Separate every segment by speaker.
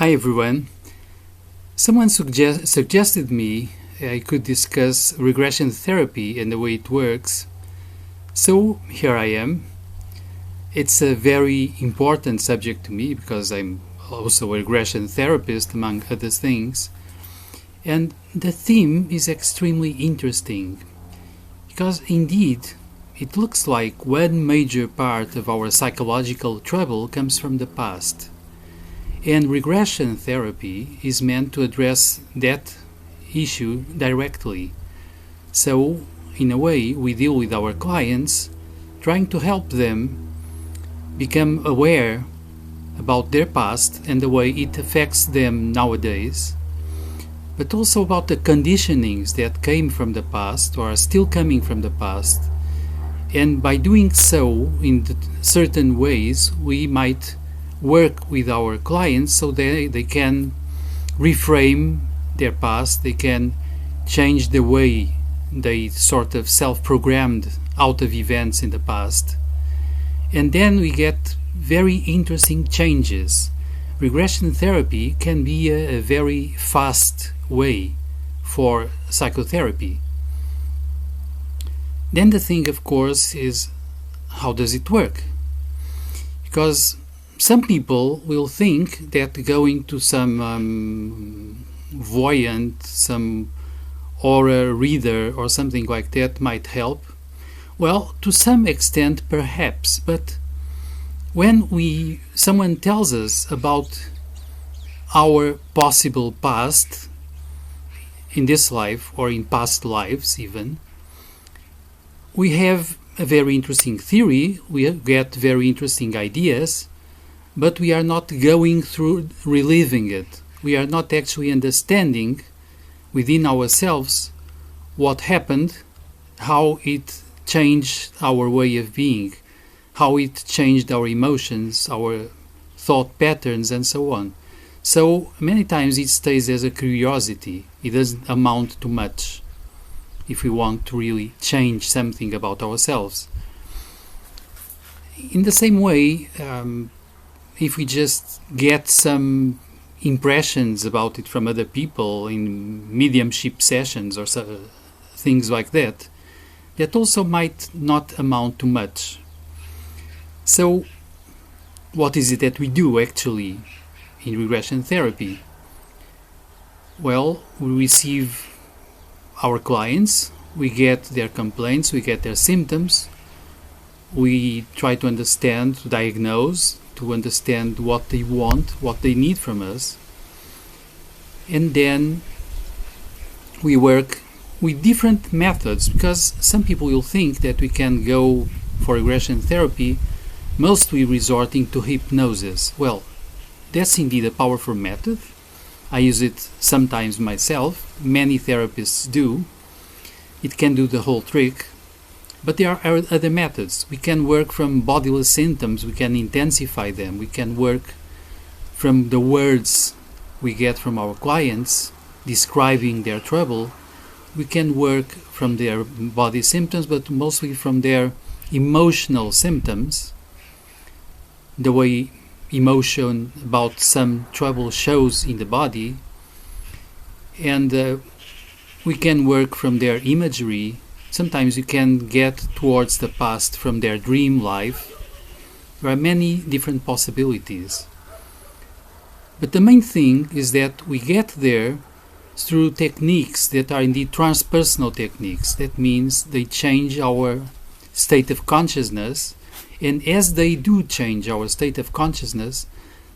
Speaker 1: Hi everyone. Someone suggested me I could discuss regression therapy and the way it works. So here I am. It's a very important subject to me because I'm also a regression therapist, among other things. And the theme is extremely interesting because indeed it looks like one major part of our psychological trouble comes from the past. And regression therapy is meant to address that issue directly. So, in a way, we deal with our clients, trying to help them become aware about their past and the way it affects them nowadays, but also about the conditionings that came from the past or are still coming from the past. And by doing so in certain ways, we might work with our clients so they can reframe their past, they can change the way they sort of self-programmed out of events in the past. And then we get very interesting changes. Regression therapy can be a very fast way for psychotherapy. Then the thing, of course, is how does it work? Because some people will think that going to some voyant, some aura reader or something like that might help. Well, to some extent perhaps, but when someone tells us about our possible past in this life or in past lives even, we have a very interesting theory, we get very interesting ideas, but we are not going through reliving it. We are not actually understanding within ourselves what happened, how it changed our way of being, how it changed our emotions, our thought patterns, and so on. So many times it stays as a curiosity. It doesn't amount to much if we want to really change something about ourselves. In the same way, if we just get some impressions about it from other people in mediumship sessions or things like that, that also might not amount to much. So, what is it that we do actually in regression therapy? Well, we receive our clients, we get their complaints, we get their symptoms, we try to understand, to diagnose, to understand what they want, what they need from us. And then we work with different methods, because some people will think that we can go for regression therapy mostly resorting to hypnosis. Well, that's indeed a powerful method. I use it sometimes myself. Many therapists do. It can do the whole trick. But there are other methods. We can work from bodily symptoms, we can intensify them, we can work from the words we get from our clients describing their trouble, we can work from their body symptoms, but mostly from their emotional symptoms, the way emotion about some trouble shows in the body, and we can work from their imagery. Sometimes you can get towards the past from their dream life. There are many different possibilities. But the main thing is that we get there through techniques that are indeed transpersonal techniques. That means they change our state of consciousness, and as they do change our state of consciousness,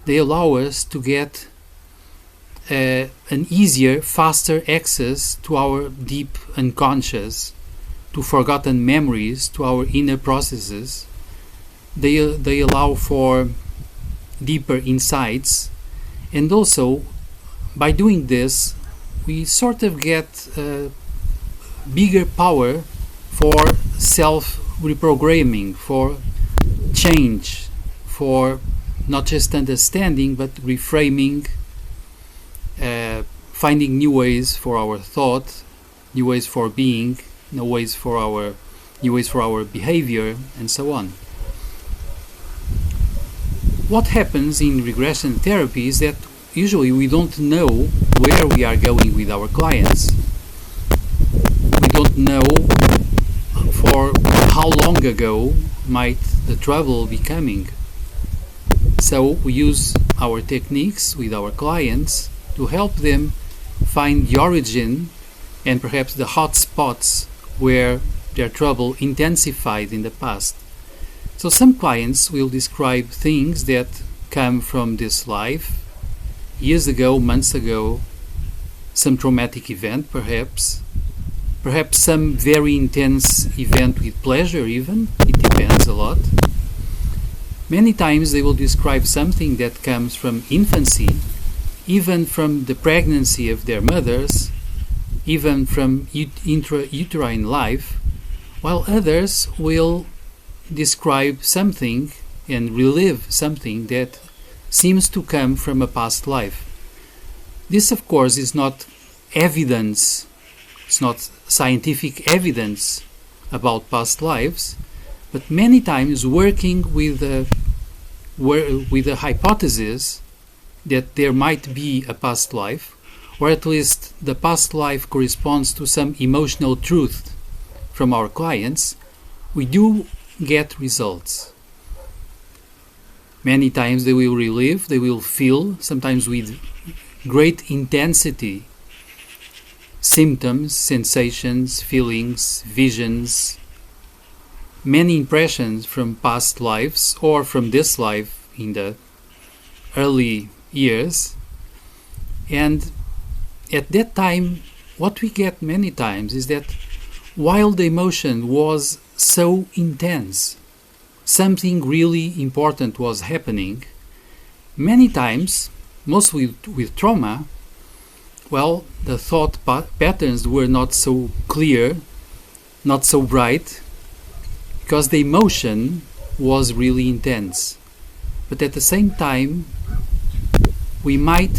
Speaker 1: they allow us to get an easier, faster access to our deep unconscious, to forgotten memories, to our inner processes. They allow for deeper insights, and also by doing this we sort of get bigger power for self-reprogramming, for change, for not just understanding but reframing, finding new ways for our thought, new ways for being, new ways for our behavior, and so on. What happens in regression therapy is that usually we don't know where we are going with our clients. We don't know for how long ago might the trouble be coming. So we use our techniques with our clients to help them find the origin and perhaps the hot spots where their trouble intensified in the past. So some clients will describe things that come from this life, years ago, months ago, some traumatic event perhaps some very intense event with pleasure even, it depends a lot. Many times they will describe something that comes from infancy, even from the pregnancy of their mothers, even from intrauterine life, while others will describe something and relive something that seems to come from a past life. This, of course, is not evidence, it's not scientific evidence about past lives, but many times working with a hypothesis that there might be a past life, or at least the past life corresponds to some emotional truth from our clients, we do get results. Many times they will relive, they will feel, sometimes with great intensity, symptoms, sensations, feelings, visions, many impressions from past lives or from this life in the early years. And at that time, what we get many times is that while the emotion was so intense, something really important was happening, many times, mostly with trauma, well, the thought patterns were not so clear, not so bright, because the emotion was really intense. But at the same time, we might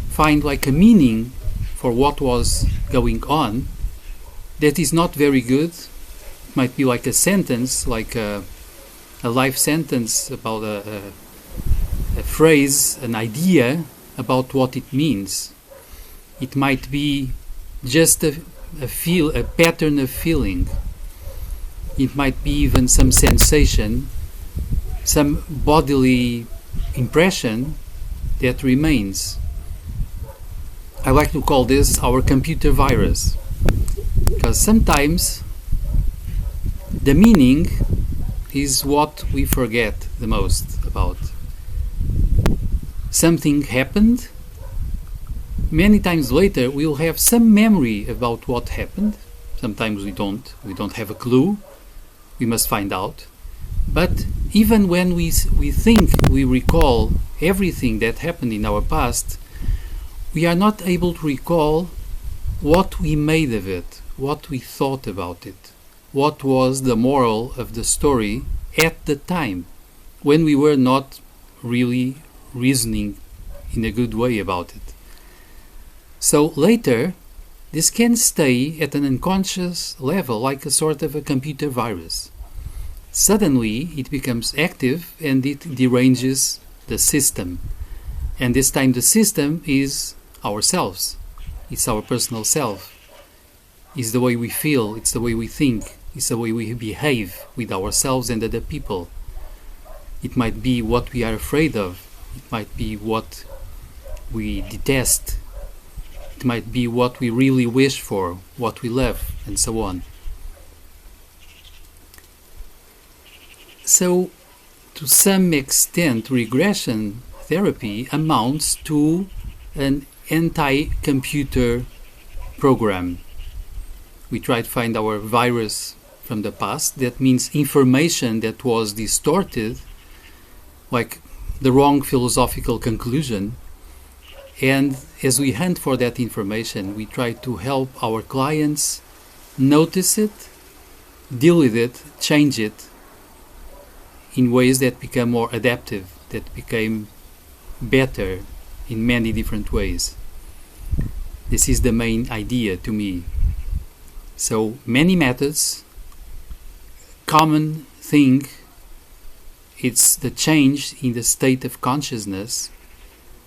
Speaker 1: find like a meaning for what was going on that is not very good. It might be like a sentence, like a life sentence about a phrase, an idea about what it means. It might be just a pattern of feeling. It might be even some sensation, some bodily impression that remains. I like to call this our computer virus, because sometimes the meaning is what we forget the most about. Something happened. Many times later we'll have some memory about what happened. Sometimes we don't have a clue. We must find out. But even when we think we recall everything that happened in our past, we are not able to recall what we made of it, what we thought about it, what was the moral of the story at the time, when we were not really reasoning in a good way about it. So later, this can stay at an unconscious level, like a sort of a computer virus. Suddenly, it becomes active and it deranges the system. And this time the system is ourselves. It's our personal self. It's the way we feel, it's the way we think, it's the way we behave with ourselves and other people. It might be what we are afraid of. It might be what we detest. It might be what we really wish for, what we love, and so on. So, to some extent, regression therapy amounts to an anti-computer program. We try to find our virus from the past. That means information that was distorted, like the wrong philosophical conclusion. And as we hunt for that information, we try to help our clients notice it, deal with it, change it in ways that become more adaptive, that became better in many different ways. This is the main idea to me. So many methods, common thing, it's the change in the state of consciousness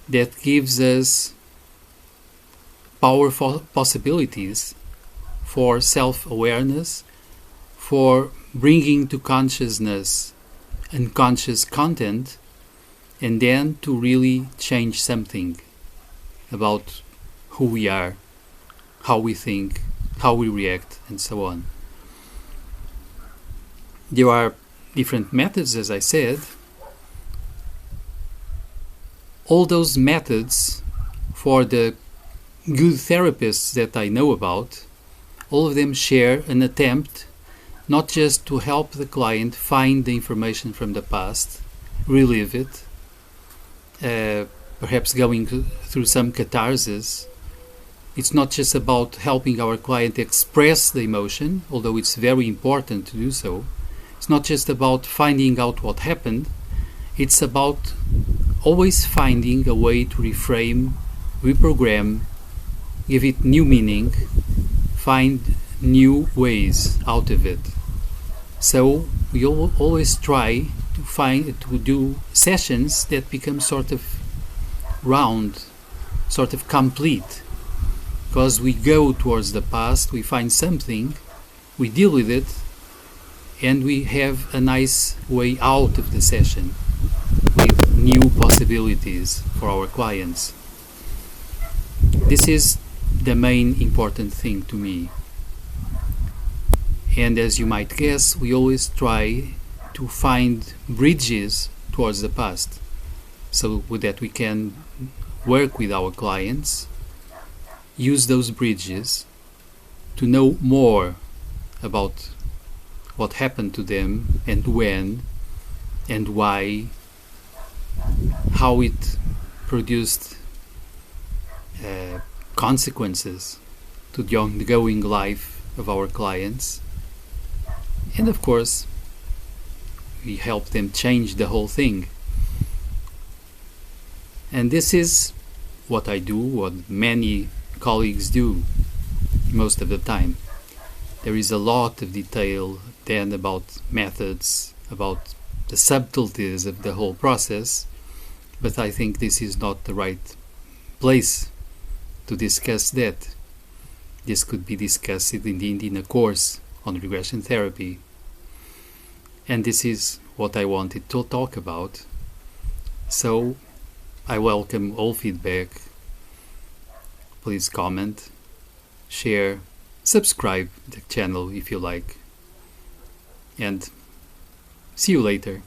Speaker 1: that gives us powerful possibilities for self-awareness, for bringing to consciousness unconscious content, and then to really change something about who we are, how we think, how we react, and so on. There are different methods, as I said. All those methods, for the good therapists that I know about, all of them share an attempt not just to help the client find the information from the past, relive it, perhaps going through some catharsis. It's not just about helping our client express the emotion, although it's very important to do so. It's not just about finding out what happened. It's about always finding a way to reframe, reprogram, give it new meaning, find new ways out of it. So we always try to do sessions that become sort of round, sort of complete, because we go towards the past, we find something, we deal with it, and we have a nice way out of the session with new possibilities for our clients. This is the main important thing to me. And as you might guess, we always try to find bridges towards the past, so that we can work with our clients, use those bridges to know more about what happened to them and when and why, how it produced consequences to the ongoing life of our clients. And of course, we help them change the whole thing. And this is what I do, what many colleagues do most of the time. There is a lot of detail then about methods, about the subtleties of the whole process, but I think this is not the right place to discuss that. This could be discussed indeed in a course on regression therapy. And this is what I wanted to talk about. So I welcome all feedback. Please comment, share, subscribe the channel if you like. And see you later.